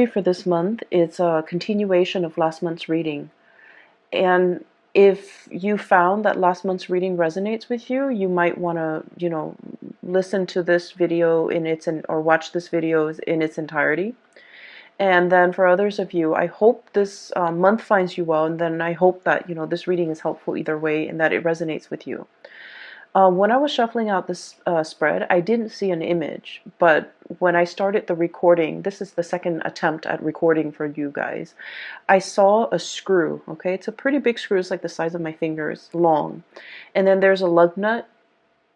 For this month, it's a continuation of last month's reading. And if you found that last month's reading resonates with you, you might want to, listen to this video or watch this video in its entirety. And then for others of you, I hope this month finds you well, and then I hope that, this reading is helpful either way and that it resonates with you. When I was shuffling out this spread, I didn't see an image, but when I started the recording, this is the second attempt at recording for you guys, I saw a screw, okay? It's a pretty big screw, it's like the size of my fingers, long. And then there's a lug nut,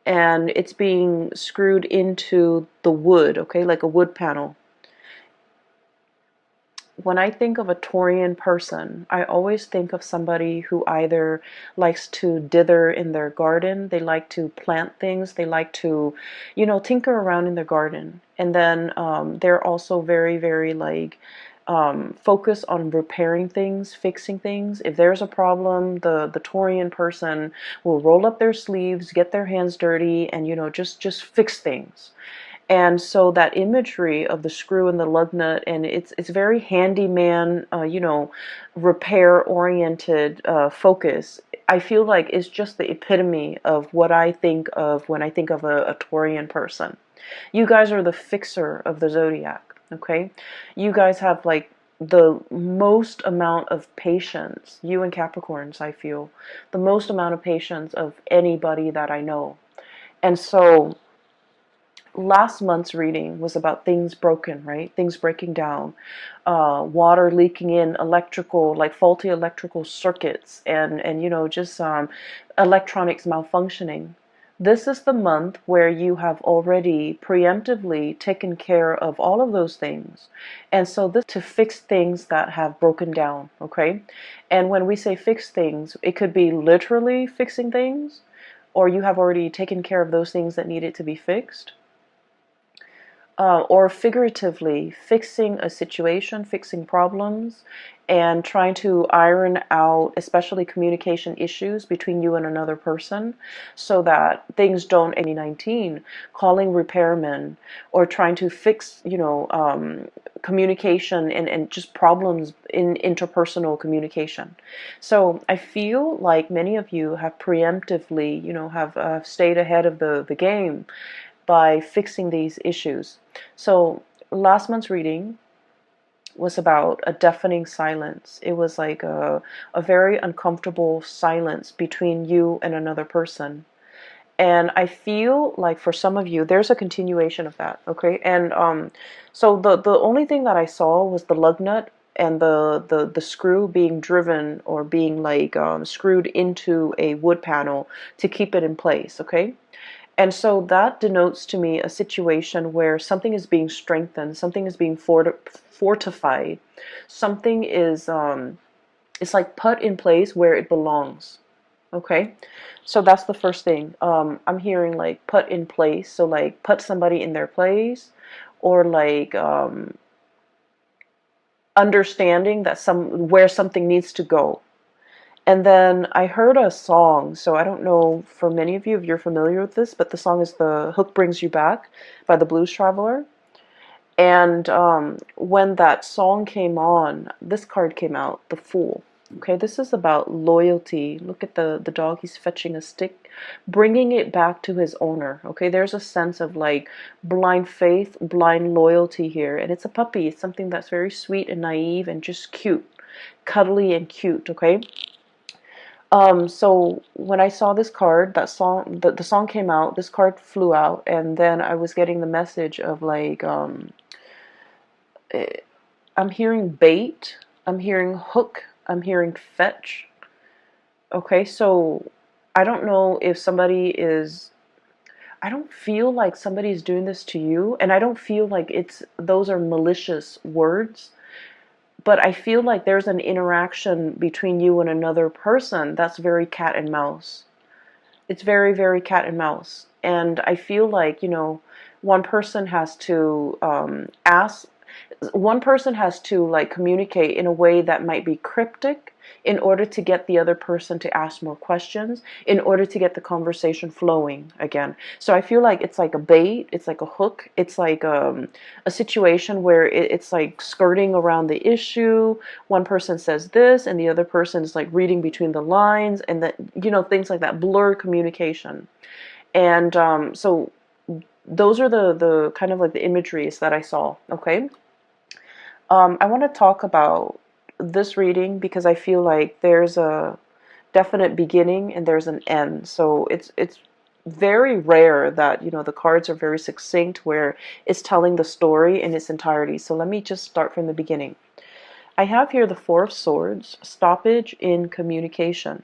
and it's being screwed into the wood, okay, like a wood panel. When I think of a Taurian person, I always think of somebody who either likes to dither in their garden, they like to plant things, they like to, tinker around in their garden. And then they're also very, very focused on repairing things, fixing things. If there's a problem, the Taurian person will roll up their sleeves, get their hands dirty, and just fix things. And so that imagery of the screw and the lug nut, and it's very handyman, repair-oriented focus. I feel like it's just the epitome of what I think of when I think of a Taurian person. You guys are the fixer of the zodiac, okay? You guys have like the most amount of patience, you and Capricorns, I feel, the most amount of patience of anybody that I know. And so last month's reading was about things broken, right? Things breaking down, water leaking in, like faulty electrical circuits, and just electronics malfunctioning. This is the month where you have already preemptively taken care of all of those things. And so this to fix things that have broken down, okay? And when we say fix things, it could be literally fixing things, or you have already taken care of those things that needed to be fixed. Or figuratively fixing a situation, fixing problems, and trying to iron out especially communication issues between you and another person so that things don't 19, calling repairmen or trying to fix, communication and just problems in interpersonal communication. So I feel like many of you have preemptively, have stayed ahead of the game by fixing these issues. So last month's reading was about a deafening silence. It was like a very uncomfortable silence between you and another person. And I feel like for some of you, there's a continuation of that, okay? And so the only thing that I saw was the lug nut and the screw being driven or being screwed into a wood panel to keep it in place, okay? And so that denotes to me a situation where something is being strengthened, something is being fortified, something is it's like put in place where it belongs. Okay, so that's the first thing. I'm hearing like put in place, so like put somebody in their place, or like understanding that where something needs to go. And then I heard a song, so I don't know for many of you if you're familiar with this, but the song is The Hook Brings You Back by the Blues Traveler. And when that song came on, this card came out, the Fool. Okay, this is about loyalty. Look at the dog, he's fetching a stick, bringing it back to his owner. Okay, there's a sense of like blind faith, blind loyalty here. And it's a puppy, it's something that's very sweet and naive and just cute, cuddly and cute, okay? So when I saw this card, that song, the song came out, this card flew out, and then I was getting the message of like, I'm hearing bait, I'm hearing hook, I'm hearing fetch. Okay, so I don't know if I don't feel like somebody's doing this to you, and I don't feel like those are malicious words. But I feel like there's an interaction between you and another person that's very cat and mouse. It's very, very cat and mouse. And I feel like, one person has to one person has to like communicate in a way that might be cryptic, in order to get the other person to ask more questions, in order to get the conversation flowing again. So I feel like it's like a bait, it's like a hook, it's like a situation where it's like skirting around the issue. One person says this and the other person is like reading between the lines, and that, you know, things like that, blur communication. And so those are the kind of like the imageries that I saw. Okay. I want to talk about this reading because I feel like there's a definite beginning and there's an end. So it's very rare that, you know, the cards are very succinct where it's telling the story in its entirety. So let me just start from the beginning. I have here the Four of Swords, stoppage in communication.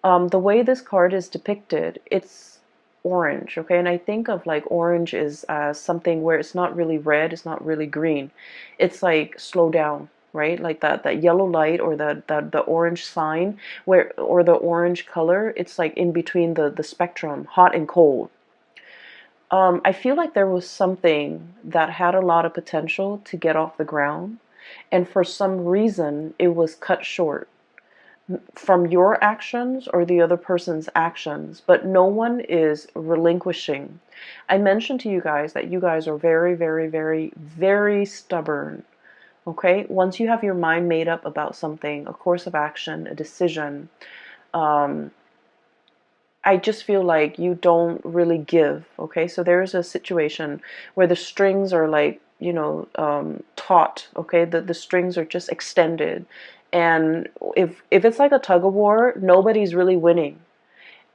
The way this card is depicted, it's orange, okay? And I think of like orange is something where it's not really red, it's not really green. It's like slow down, right? Like that yellow light, or the orange sign, where, or the orange color, it's like in between the spectrum, hot and cold. I feel like there was something that had a lot of potential to get off the ground, and for some reason it was cut short from your actions or the other person's actions, but no one is relinquishing. I mentioned to you guys that you guys are very, very, very, very stubborn. Okay? Once you have your mind made up about something, a course of action, a decision, I just feel like you don't really give. Okay? So there's a situation where the strings are like, you know, taut. Okay? The strings are just extended. And if it's like a tug of war, nobody's really winning.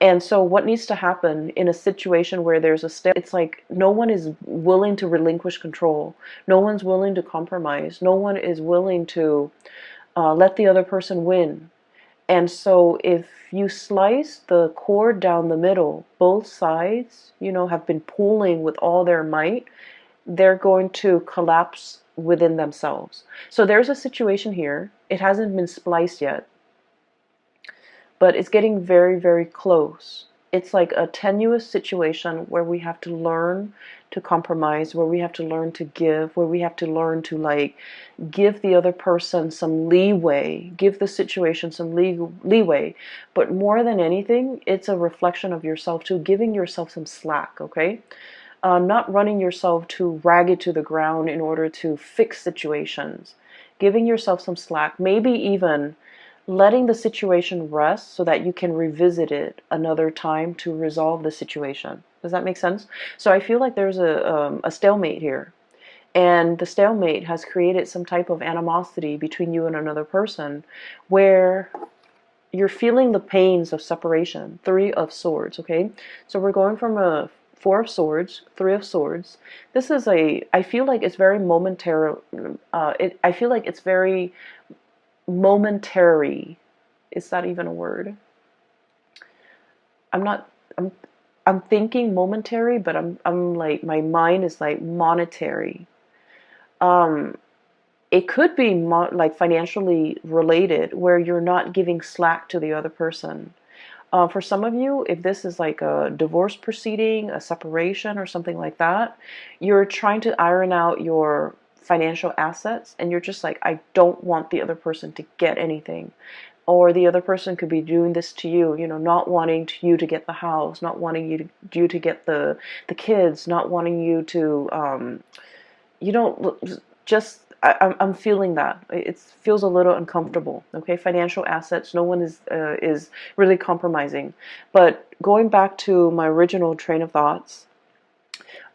And so what needs to happen in a situation where there's a step, it's like no one is willing to relinquish control. No one's willing to compromise. No one is willing to let the other person win. And so if you slice the cord down the middle, both sides, you know, have been pulling with all their might, they're going to collapse within themselves. So there's a situation here. It hasn't been spliced yet, but it's getting very, very close. It's like a tenuous situation where we have to learn to compromise, where we have to learn to give, where we have to learn to like give the other person some leeway, give the situation some leeway. But more than anything, it's a reflection of yourself too, giving yourself some slack, okay? Not running yourself too ragged to the ground in order to fix situations. Giving yourself some slack, maybe even letting the situation rest so that you can revisit it another time to resolve the situation. Does that make sense? So I feel like there's a stalemate here. And the stalemate has created some type of animosity between you and another person where you're feeling the pains of separation. Three of Swords, okay? So we're going from a Four of Swords, Three of Swords. This is I feel like it's very momentary. I feel like it's very momentary. Is that even a word? I'm not, I'm thinking momentary, but I'm like, my mind is like monetary. It could be like financially related, where you're not giving slack to the other person. For some of you, if this is like a divorce proceeding, a separation, or something like that, you're trying to iron out your financial assets, and you're just like, I don't want the other person to get anything. Or the other person could be doing this to you, you know, not wanting you to get the house, not wanting you to get the kids, not wanting you to, you know, just, I'm feeling that. It feels a little uncomfortable, okay? Financial assets, no one is really compromising. But going back to my original train of thoughts,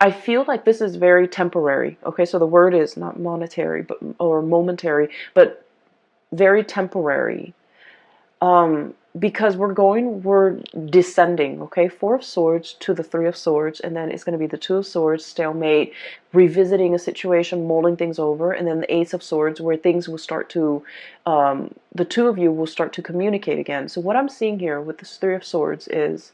I feel like this is very temporary, okay? So the word is not monetary, but, or momentary, but very temporary. Because we're descending, okay? Four of Swords to the Three of Swords, and then it's going to be the Two of Swords, stalemate, revisiting a situation, mulling things over, and then the Ace of Swords, where things will start to, the two of you will start to communicate again. So what I'm seeing here with this Three of Swords is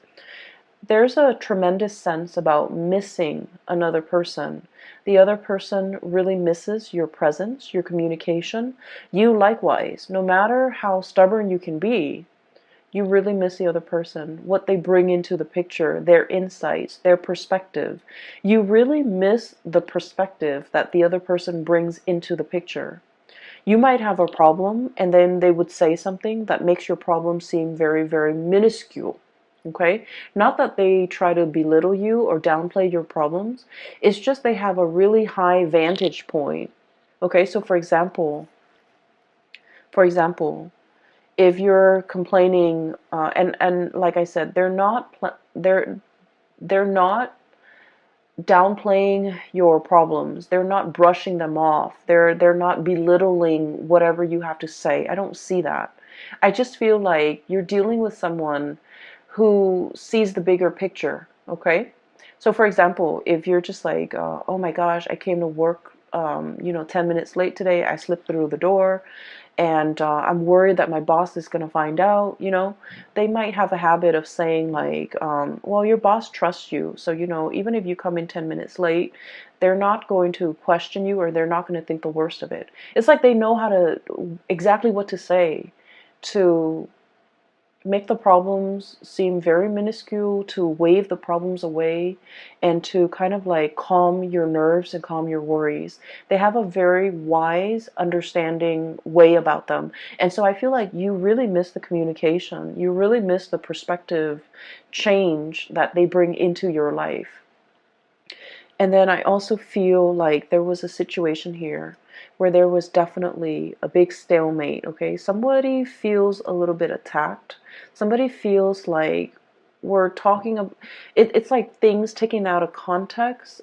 there's a tremendous sense about missing another person. The other person really misses your presence, your communication. You likewise, no matter how stubborn you can be, you really miss the other person, what they bring into the picture, their insights, their perspective. You really miss the perspective that the other person brings into the picture. You might have a problem, and then they would say something that makes your problem seem very, very minuscule. Okay? Not that they try to belittle you or downplay your problems. It's just they have a really high vantage point. Okay? So for example, if you're complaining, and like I said, they're not downplaying your problems. They're not brushing them off. They're not belittling whatever you have to say. I don't see that. I just feel like you're dealing with someone who sees the bigger picture, okay? So for example, if you're just like, oh my gosh, I came to work 10 minutes late today. I slipped through the door, and I'm worried that my boss is going to find out, they might have a habit of saying like, well, your boss trusts you. So, even if you come in 10 minutes late, they're not going to question you, or they're not going to think the worst of it. It's like they know exactly what to say to make the problems seem very minuscule, to wave the problems away, and to kind of like calm your nerves and calm your worries. They have a very wise, understanding way about them. And so I feel like you really miss the communication. You really miss the perspective change that they bring into your life. And then I also feel like there was a situation here where there was definitely a big stalemate, okay? Somebody feels a little bit attacked. Somebody feels like we're talking about it's like things taken out of context,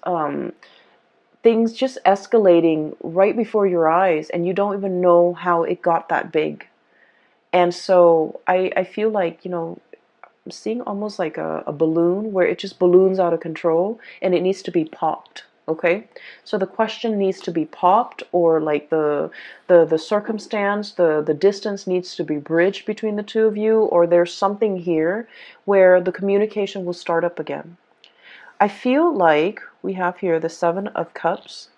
things just escalating right before your eyes, and you don't even know how it got that big. And so I feel like, I'm seeing almost like a balloon where it just balloons out of control and it needs to be popped. Okay, so the question needs to be popped, or like the circumstance, the distance needs to be bridged between the two of you, or there's something here where the communication will start up again. I feel like we have here the Seven of Cups.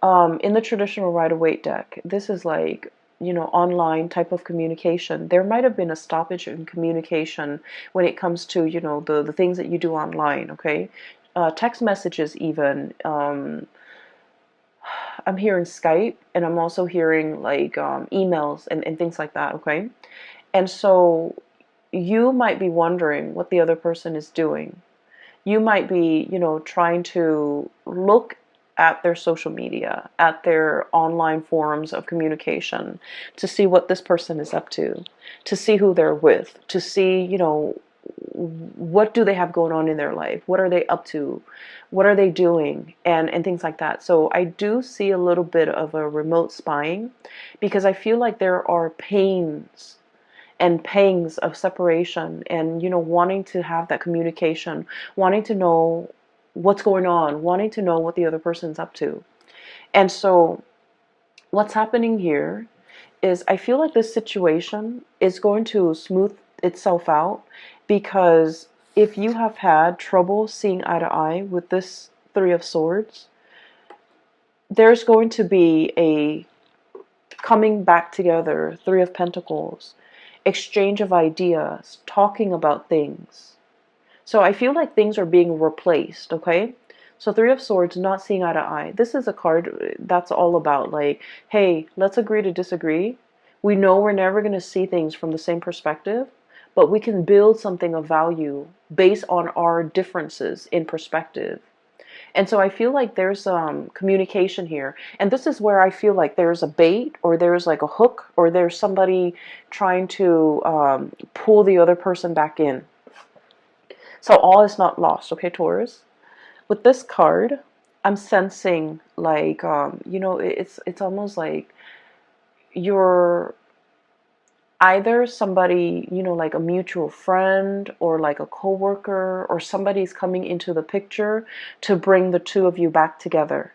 In the traditional Rider-Waite deck, this is like, online type of communication. There might have been a stoppage in communication when it comes to, the things that you do online, okay? Text messages even. I'm hearing Skype, and I'm also hearing like emails and things like that, okay? And so you might be wondering what the other person is doing. You might be, trying to look at their social media, at their online forums of communication, to see what this person is up to see who they're with, to see, what do they have going on in their life? What are they up to? What are they doing? And things like that. So I do see a little bit of a remote spying, because I feel like there are pains and pangs of separation, and wanting to have that communication, wanting to know what's going on, wanting to know what the other person's up to. And so what's happening here is I feel like this situation is going to smooth itself out, because if you have had trouble seeing eye to eye with this Three of Swords, there's going to be a coming back together, Three of Pentacles, exchange of ideas, talking about things. So I feel like things are being replaced, okay? So Three of Swords, not seeing eye to eye. This is a card that's all about like, hey, let's agree to disagree. We know we're never going to see things from the same perspective, but we can build something of value based on our differences in perspective. And so I feel like there's communication here. And this is where I feel like there's a bait, or there's like a hook, or there's somebody trying to pull the other person back in. So all is not lost, okay, Taurus? With this card, I'm sensing like, it's almost like you're either somebody, like a mutual friend, or like a coworker, or somebody's coming into the picture to bring the two of you back together.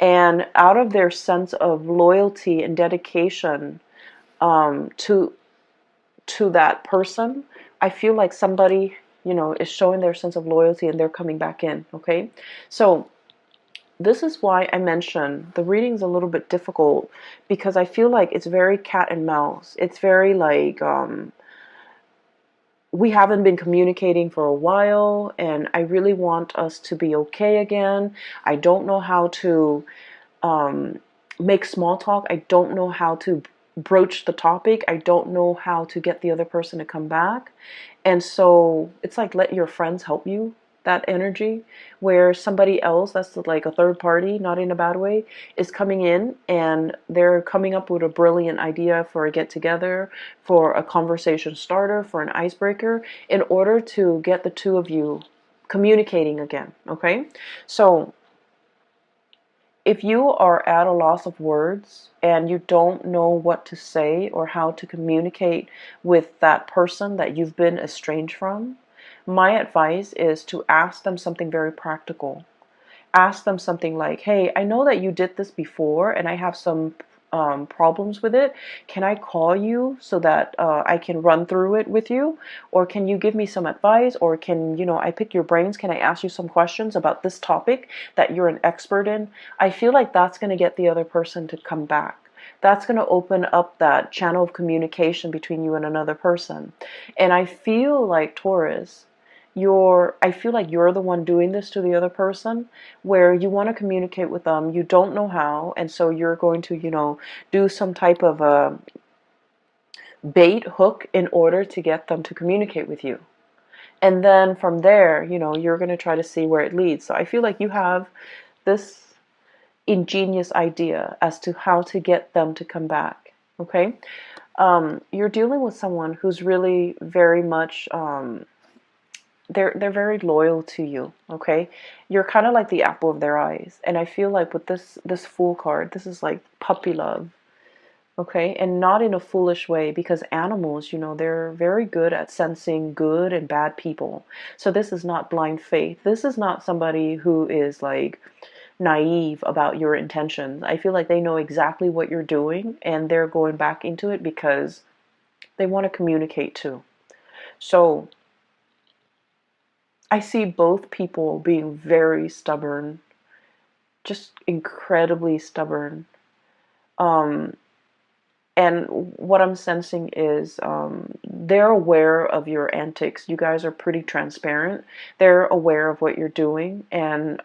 And out of their sense of loyalty and dedication to that person, I feel like somebody, is showing their sense of loyalty, and they're coming back in, okay? So this is why I mentioned the reading's a little bit difficult, because I feel like it's very cat and mouse. It's very like, we haven't been communicating for a while, and I really want us to be okay again. I don't know how to make small talk. I don't know how to broach the topic. I don't know how to get the other person to come back. And so it's like, let your friends help you, that energy, where somebody else that's like a third party, not in a bad way, is coming in and they're coming up with a brilliant idea for a get together, for a conversation starter, for an icebreaker, in order to get the two of you communicating again. Okay? So if you are at a loss of words and you don't know what to say or how to communicate with that person that you've been estranged from, my advice is to ask them something very practical. Ask them something like, hey, I know that you did this before and I have some problems with it. Can I call you so that I can run through it with you? Or can you give me some advice? Or can, I pick your brains? Can I ask you some questions about this topic that you're an expert in? I feel like that's going to get the other person to come back. That's going to open up that channel of communication between you and another person. And I feel like, Taurus, I feel like you're the one doing this to the other person, where you want to communicate with them, you don't know how, and so you're going to, do some type of a bait hook in order to get them to communicate with you. And then from there, you're going to try to see where it leads. So I feel like you have this ingenious idea as to how to get them to come back. Okay? You're dealing with someone who's really very much they're very loyal to you. Okay, you're kind of like the apple of their eyes, and I feel like with this Fool card, this is like puppy love. Okay, and not in a foolish way, because animals, they're very good at sensing good and bad people. So this is not blind faith. This is not somebody who is like naive about your intentions. I feel like they know exactly what you're doing and they're going back into it because they want to communicate too. So I see both people being very stubborn, just incredibly stubborn. Um, and what I'm sensing is they're aware of your antics. You guys are pretty transparent. They're aware of what you're doing, and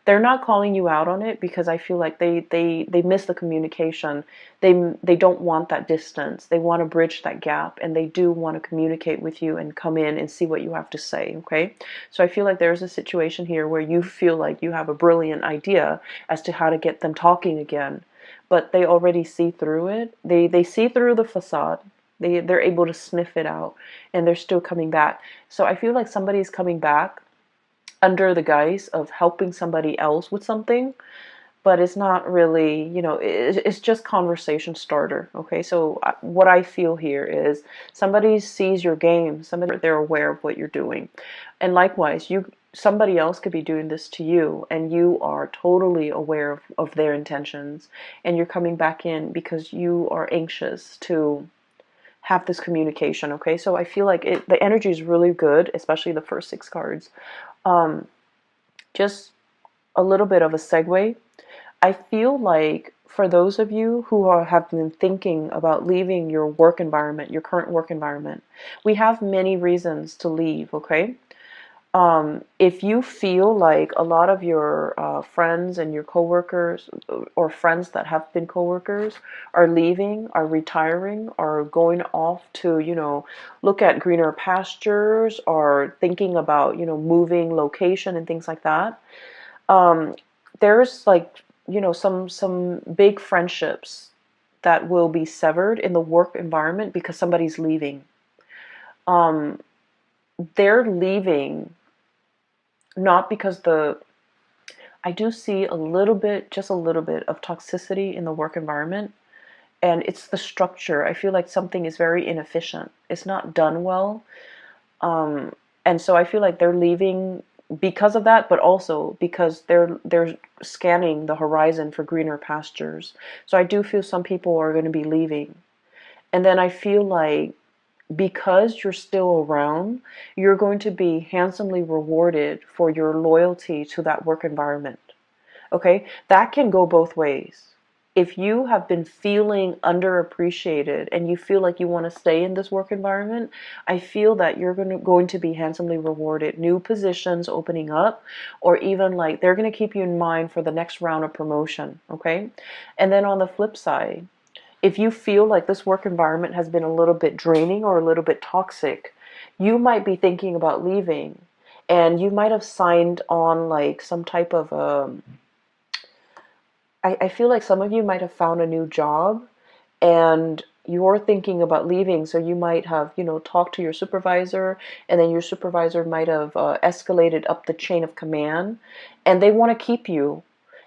they're not calling you out on it because I feel like they miss the communication. They don't want that distance. They want to bridge that gap, and they do want to communicate with you and come in and see what you have to say. Okay, so I feel like there's a situation here where you feel like you have a brilliant idea as to how to get them talking again, but they already see through it. They see through the facade. They're able to sniff it out, and they're still coming back. So I feel like somebody's coming back under the guise of helping somebody else with something, but it's not really, it's just conversation starter. Okay, so what I feel here is somebody sees your game, somebody, they're aware of what you're doing, and likewise, somebody else could be doing this to you, and you are totally aware of their intentions, and you're coming back in because you are anxious to have this communication. Okay, so I feel like the energy is really good, especially the first 6 cards. Um, just a little bit of a segue. I feel like for those of you who have been thinking about leaving your work environment, your current work environment, we have many reasons to leave, okay? If you feel like a lot of your friends and your coworkers, or friends that have been coworkers, are leaving, are retiring, are going off to, look at greener pastures, or thinking about, moving location and things like that, there's like, some big friendships that will be severed in the work environment because somebody's leaving. They're leaving not because I do see a little bit, just a little bit of toxicity in the work environment, and it's the structure. I feel like something is very inefficient. It's not done well. And so I feel like they're leaving because of that, but also because they're scanning the horizon for greener pastures. So I do feel some people are going to be leaving. And then I feel like because you're still around, you're going to be handsomely rewarded for your loyalty to that work environment. Okay? That can go both ways. if you have been feeling underappreciated and you feel like you want to stay in this work environment, I feel that you're going to be handsomely rewarded. New positions opening up, or even like they're going to keep you in mind for the next round of promotion, okay? And then on the flip side, if you feel like this work environment has been a little bit draining or a little bit toxic, you might be thinking about leaving. And you might have signed on like some type of I feel like some of you might have found a new job and you're thinking about leaving. So you might have, talked to your supervisor, and then your supervisor might have escalated up the chain of command, and they want to keep you.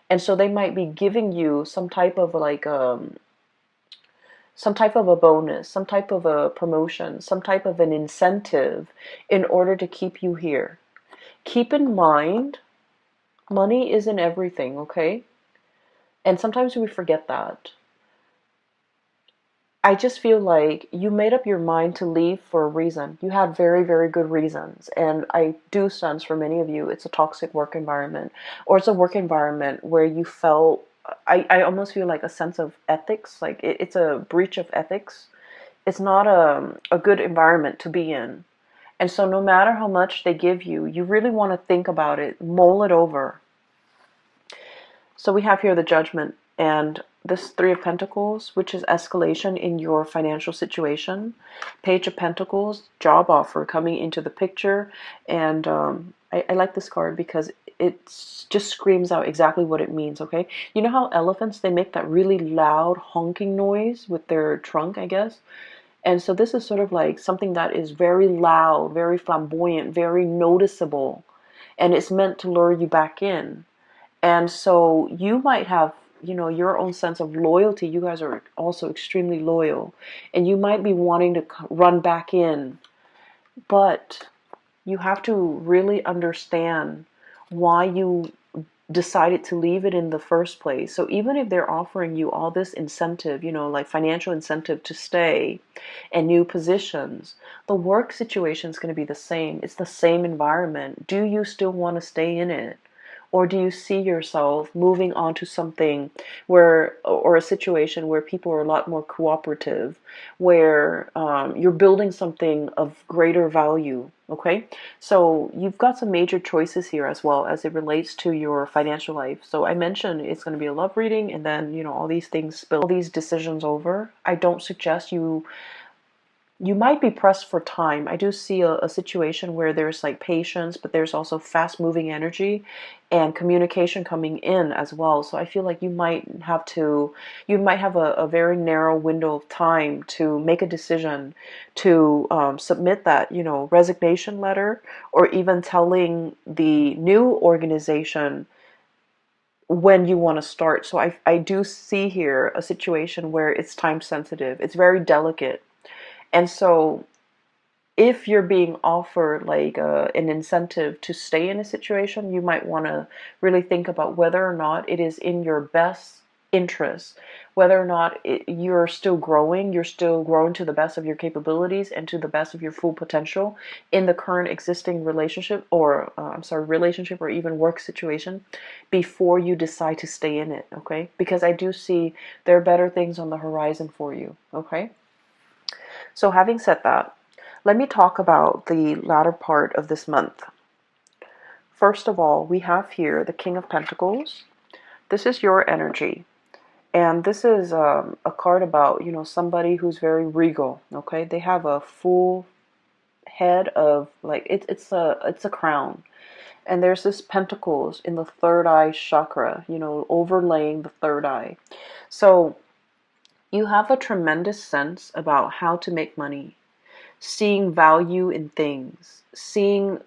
And so they might be giving you some type of like some type of a bonus, some type of a promotion, some type of an incentive in order to keep you here. Keep in mind, money isn't everything, okay? And sometimes we forget that. I just feel like you made up your mind to leave for a reason. You had very, very good reasons. And I do sense for many of you, it's a toxic work environment, or it's a work environment where you felt, I almost feel like a sense of ethics, like it's a breach of ethics. It's not a good environment to be in. And so no matter how much they give you, you really want to think about it, mull it over. So we have here the Judgment and this Three of Pentacles, which is escalation in your financial situation. Page of Pentacles, job offer coming into the picture. And I like this card because it just screams out exactly what it means, okay? You know how elephants, they make that really loud honking noise with their trunk, I guess? And so this is sort of like something that is very loud, very flamboyant, very noticeable. And it's meant to lure you back in. And so you might have, your own sense of loyalty. You guys are also extremely loyal. And you might be wanting to run back in. But you have to really understand why you decided to leave it in the first place. So even if they're offering you all this incentive, like financial incentive to stay and new positions, the work situation is going to be the same. It's the same environment. Do you still want to stay in it? Or do you see yourself moving on to something or a situation where people are a lot more cooperative, where you're building something of greater value, okay? So you've got some major choices here as well as it relates to your financial life. So I mentioned it's going to be a love reading, and then, all these things spill, all these decisions over. I don't suggest you might be pressed for time. I do see a situation where there's like patience, but there's also fast moving energy and communication coming in as well. So I feel like you might have a very narrow window of time to make a decision to submit that, resignation letter, or even telling the new organization when you want to start. So I do see here a situation where it's time sensitive. It's very delicate. And so if you're being offered like an incentive to stay in a situation, you might want to really think about whether or not it is in your best interest, whether or not you're still growing to the best of your capabilities and to the best of your full potential in the current existing relationship, or relationship or even work situation, before you decide to stay in it, okay? Because I do see there are better things on the horizon for you, okay? So having said that, let me talk about the latter part of this month. First of all, we have here the King of Pentacles. This is your energy. And this is a card about, somebody who's very regal, okay? They have a full head of, like, it's a crown. And there's this pentacles in the third eye chakra, overlaying the third eye. So you have a tremendous sense about how to make money, seeing value in things, seeing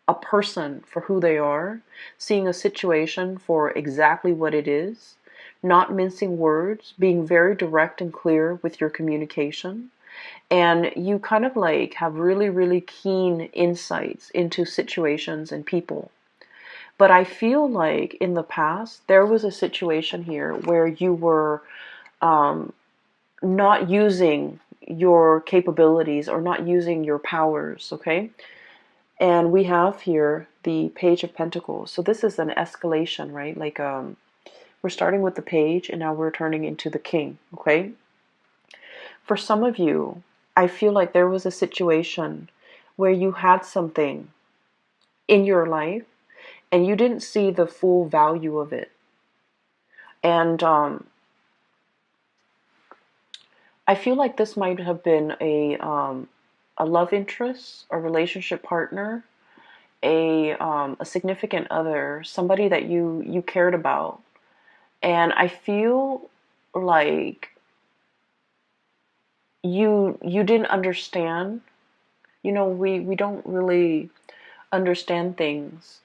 a person for who they are, seeing a situation for exactly what it is, not mincing words, being very direct and clear with your communication. And you kind of like have really, really keen insights into situations and people. But I feel like in the past, there was a situation here where you were not using your capabilities or not using your powers, okay? And we have here the Page of Pentacles. So this is an escalation, right? Like We're starting with the page and now we're turning into the king, okay? For some of you, I feel like there was a situation where you had something in your life and you didn't see the full value of it. And I feel like this might have been a love interest, a relationship partner, a significant other, somebody that you cared about. And I feel like you didn't understand. You know, we don't really understand things.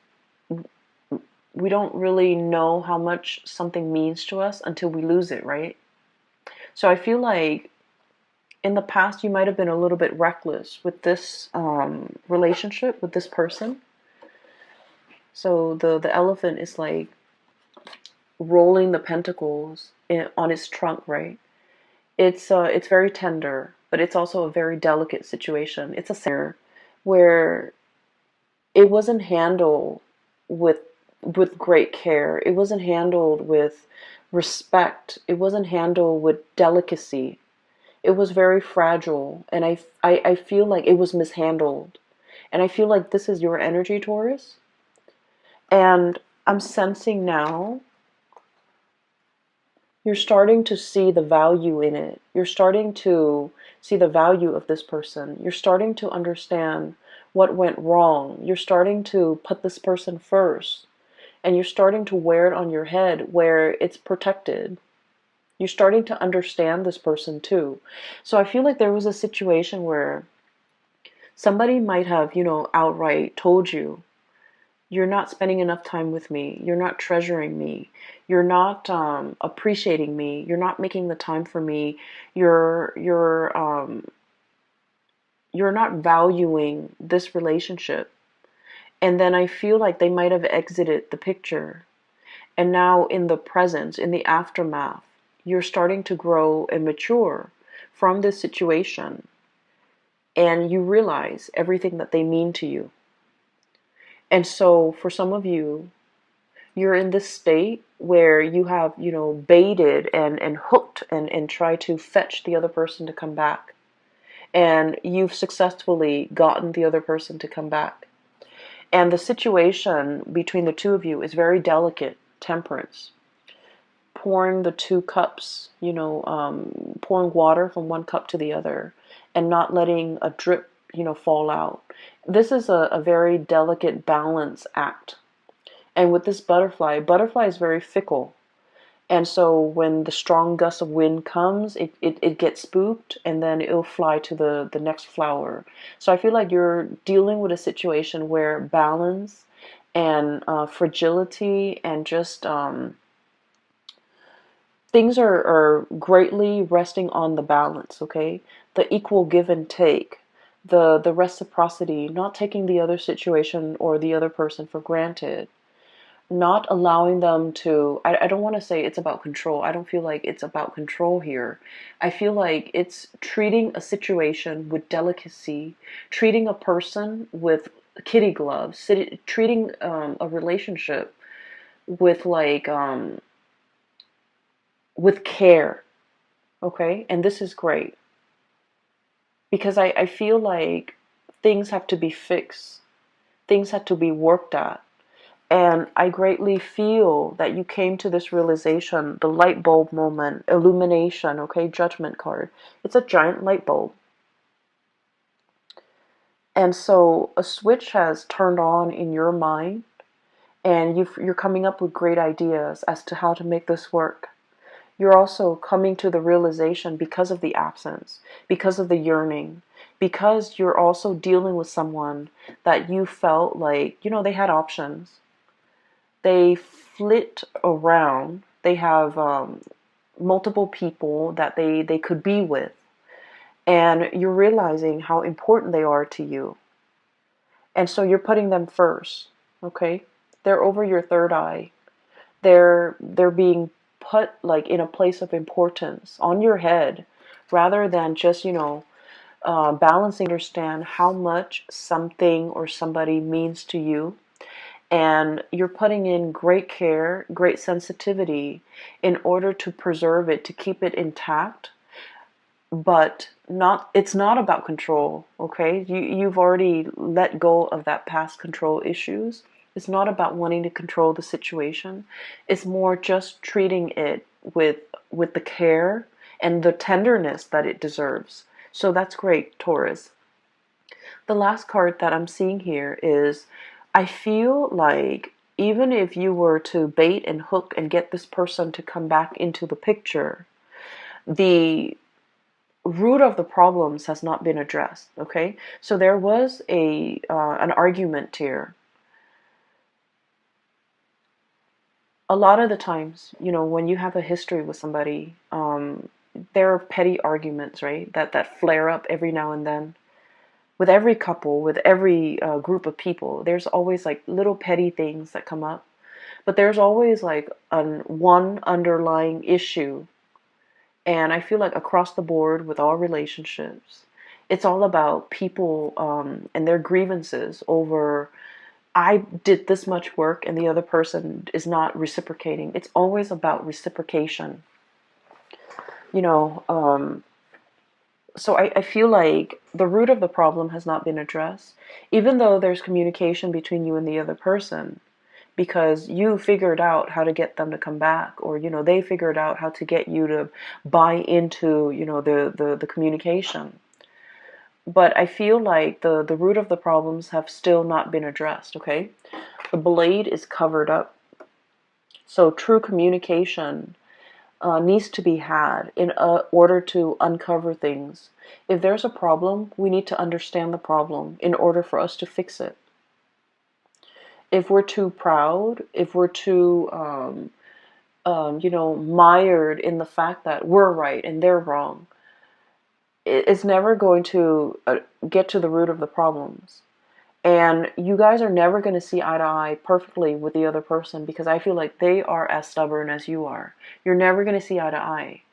We don't really know how much something means to us until we lose it, right? So I feel like in the past you might have been a little bit reckless with this relationship with this person. So the elephant is like rolling the pentacles on its trunk, right? It's very tender, but it's also a very delicate situation. It's a center where it wasn't handled with great care. It wasn't handled with respect. It wasn't handled with delicacy. It was very fragile, and I feel like it was mishandled. And I feel like this is your energy, Taurus. And I'm sensing now you're starting to see the value in it. You're starting to see the value of this person. You're starting to understand what went wrong. You're starting to put this person first. And you're starting to wear it on your head where it's protected. You're starting to understand this person too. So I feel like there was a situation where somebody might have, outright told you, you're not spending enough time with me. You're not treasuring me. You're not appreciating me. You're not making the time for me. You're not valuing this relationship. And then I feel like they might have exited the picture. And now in the present, in the aftermath, you're starting to grow and mature from this situation. And you realize everything that they mean to you. And so for some of you, you're in this state where you have, baited and hooked and tried to fetch the other person to come back. And you've successfully gotten the other person to come back. And the situation between the two of you is very delicate, temperance. Pouring the two cups, pouring water from one cup to the other and not letting a drip, fall out. This is a very delicate balance act. And with this butterfly is very fickle. And so when the strong gust of wind comes, it gets spooked and then it'll fly to the next flower. So I feel like you're dealing with a situation where balance and fragility and just things are greatly resting on the balance, okay? The equal give and take, the reciprocity, not taking the other situation or the other person for granted, not allowing them to, I don't want to say it's about control. I don't feel like it's about control here. I feel like it's treating a situation with delicacy, treating a person with kitty gloves, treating a relationship with with care, okay? And this is great because I feel like things have to be fixed, things have to be worked at. And I greatly feel that you came to this realization, the light bulb moment, illumination, okay, judgment card. It's a giant light bulb. And so a switch has turned on in your mind, and you're coming up with great ideas as to how to make this work. You're also coming to the realization because of the absence, because of the yearning, because you're also dealing with someone that you felt like, they had options. They flit around. They have multiple people that they could be with. And you're realizing how important they are to you. And so you're putting them first, okay? They're over your third eye. They're being put like in a place of importance on your head rather than just, balancing, understand how much something or somebody means to you. and you're putting in great care, great sensitivity in order to preserve it, to keep it intact. But it's not about control, okay? You've already let go of that past control issues. It's not about wanting to control the situation. It's more just treating it with the care and the tenderness that it deserves. So that's great, Taurus. The last card that I'm seeing here is, I feel like even if you were to bait and hook and get this person to come back into the picture, the root of the problems has not been addressed. Okay, so there was a an argument here. A lot of the times, when you have a history with somebody, there are petty arguments, right? That flare up every now and then. With every couple, with every group of people, there's always like little petty things that come up, but there's always like one underlying issue. And I feel like across the board with all relationships, it's all about people and their grievances over, I did this much work and the other person is not reciprocating. It's always about reciprocation. You know, so I feel like the root of the problem has not been addressed, even though there's communication between you and the other person, because you figured out how to get them to come back, or they figured out how to get you to buy into the communication. But I feel like the root of the problems have still not been addressed. Okay, the blade is covered up, so true communication needs to be had in order to uncover things. If there's a problem, we need to understand the problem in order for us to fix it. If we're too proud, if we're too, mired in the fact that we're right and they're wrong, it's never going to get to the root of the problems. And you guys are never going to see eye to eye perfectly with the other person, because I feel like they are as stubborn as you are. You're never going to see eye to eye.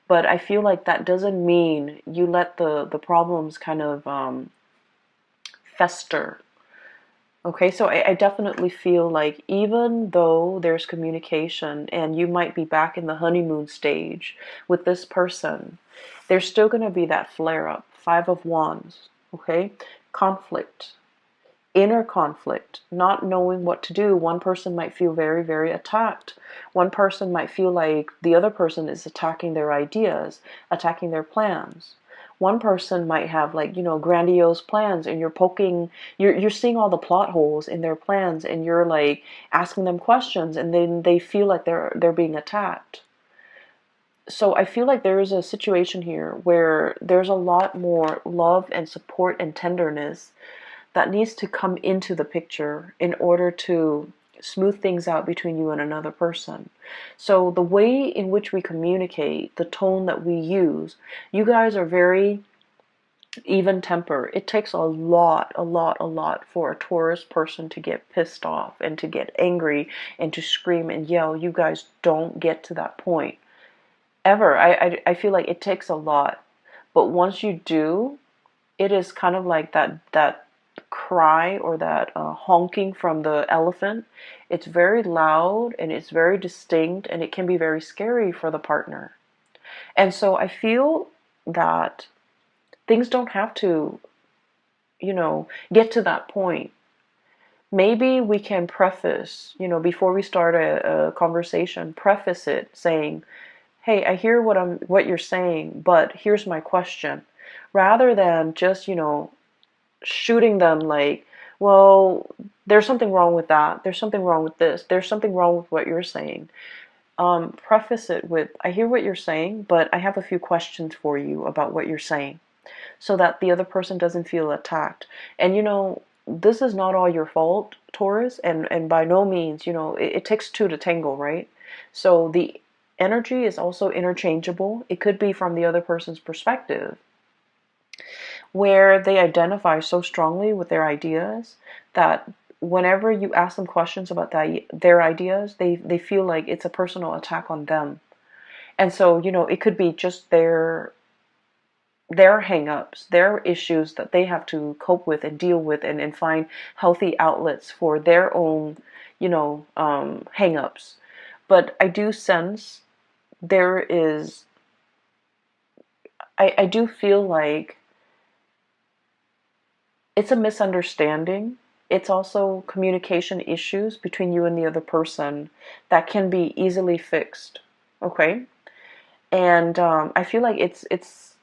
But I feel like that doesn't mean you let the problems kind of fester. Okay, so I definitely feel like even though there's communication and you might be back in the honeymoon stage with this person, there's still going to be that flare up. Five of Wands, okay? Conflict. Inner conflict, not knowing what to do. One person might feel very, very attacked. One person might feel like the other person is attacking their ideas, attacking their plans. One person might have grandiose plans, and you're seeing all the plot holes in their plans, and you're like asking them questions, and then they feel like they're being attacked. So I feel like there is a situation here where there's a lot more love and support and tenderness that needs to come into the picture in order to smooth things out between you and another person. So the way in which we communicate, the tone that we use, you guys are very even temper. It takes a lot for a Taurus person to get pissed off and to get angry and to scream and yell. You guys don't get to that point ever. I feel like it takes a lot, but once you do, it is kind of like that cry, or that honking from the elephant. It's very loud and it's very distinct, and it can be very scary for the partner. And so I feel that things don't have to, get to that point. Maybe we can preface, before we start a conversation, preface it saying, hey, I hear what you're saying, but here's my question. Rather than just, shooting them like, well, there's something wrong with that. There's something wrong with this. There's something wrong with what you're saying. Preface it with, I hear what you're saying, but I have a few questions for you about what you're saying, so that the other person doesn't feel attacked. And this is not all your fault, Taurus, and by no means, it takes two to tango, right? So the energy is also interchangeable. It could be from the other person's perspective, where they identify so strongly with their ideas that whenever you ask them questions about their ideas, they feel like it's a personal attack on them. And so, it could be just their their hang-ups, their issues that they have to cope with and deal with, and find healthy outlets for their own, hang-ups. But I do sense there is, I do feel like it's a misunderstanding. It's also communication issues between you and the other person that can be easily fixed. Okay? And I feel like it's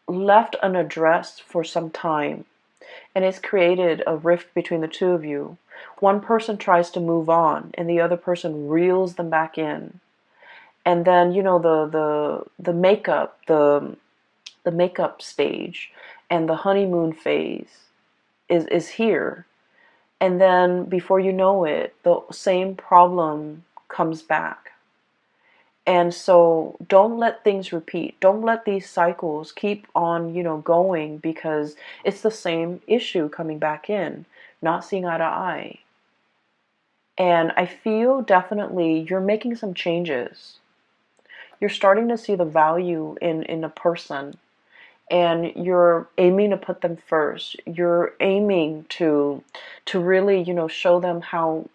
left unaddressed for some time, and it's created a rift between the two of you. One person tries to move on, and the other person reels them back in. And then the makeup, the makeup stage, and the honeymoon phase is here. And then before you know it, the same problem comes back. And so don't let things repeat. Don't let these cycles keep on, going, because it's the same issue coming back in, not seeing eye to eye. And I feel definitely you're making some changes. You're starting to see the value in a person, and you're aiming to put them first. You're aiming to really, show them how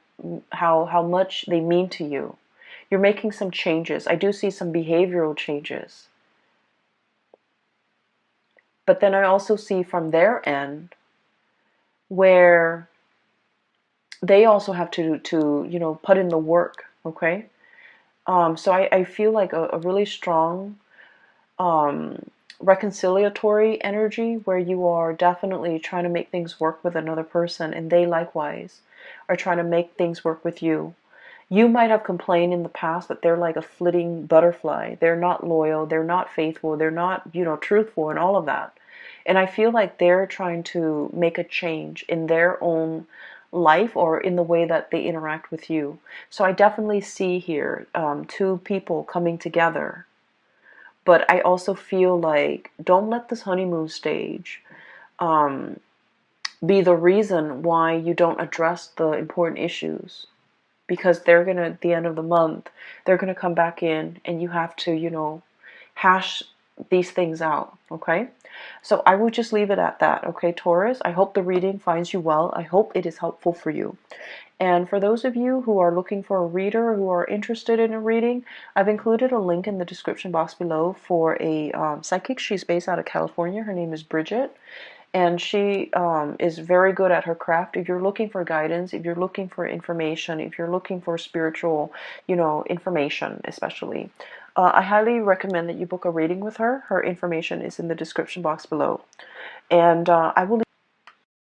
much they mean to you. You're making some changes. I do see some behavioral changes. But then I also see from their end where they also have to put in the work, okay? So I feel like a really strong reconciliatory energy where you are definitely trying to make things work with another person, and they likewise are trying to make things work with you. You might have complained in the past that they're like a flitting butterfly. They're not loyal, they're not faithful, they're not, truthful, and all of that. And I feel like they're trying to make a change in their own life or in the way that they interact with you. So I definitely see here two people coming together. But I also feel like don't let this honeymoon stage be the reason why you don't address the important issues. Because they're going to, at the end of the month, they're going to come back in, and you have to, hash these things out, okay? So I would just leave it at that, okay, Taurus? I hope the reading finds you well. I hope it is helpful for you. And for those of you who are looking for a reader, who are interested in a reading, I've included a link in the description box below for a psychic. She's based out of California. Her name is Bridget. And she is very good at her craft. If you're looking for guidance, if you're looking for information, if you're looking for spiritual, information especially, I highly recommend that you book a reading with her. Her information is in the description box below. And I will